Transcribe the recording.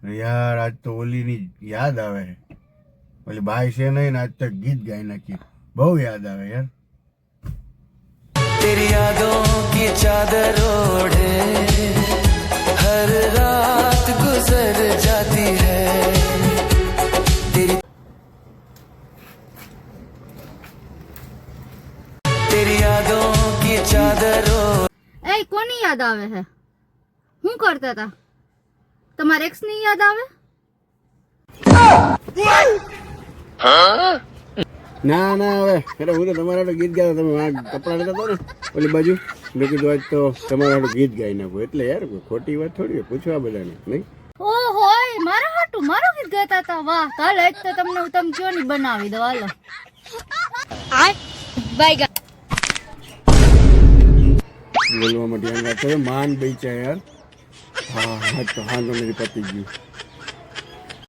यार आज तो ओली ની યાદ આવે ઓલી બાઈ છે નહીં ને આજ તક ગીત ગાઈ નાખી બહુ યાદ આવે यार तेरी यादों की चादर ओढ़े हर रात गुजर जाती है तेरी यादों की चादर એ કોની યાદ આવે છે હું કરતા હતા તમારા એક્સ ની યાદ આવે ના ના હવે એટલે હું તો તમારા ગીત ગાતા તમે આ કપડા લેતા હતો ને ઓલી બાજુ મેં કીધું આજ તો તમારા ગીત ગાઈ નાખું એટલે યાર કોઈ ખોટી વાત થોડી હોય, પૂછવા બધાને નહીં ઓહો મારા હાટું મારો ગીત ગાતા હતા વાહ કાલે જ તો તમને હું તમે કયો ની બનાવી દો હાલો બાય બોલવામાં ધ્યાન રાખો માન બેચા યાર હા હા તો હા તો મેરી પતી ગયું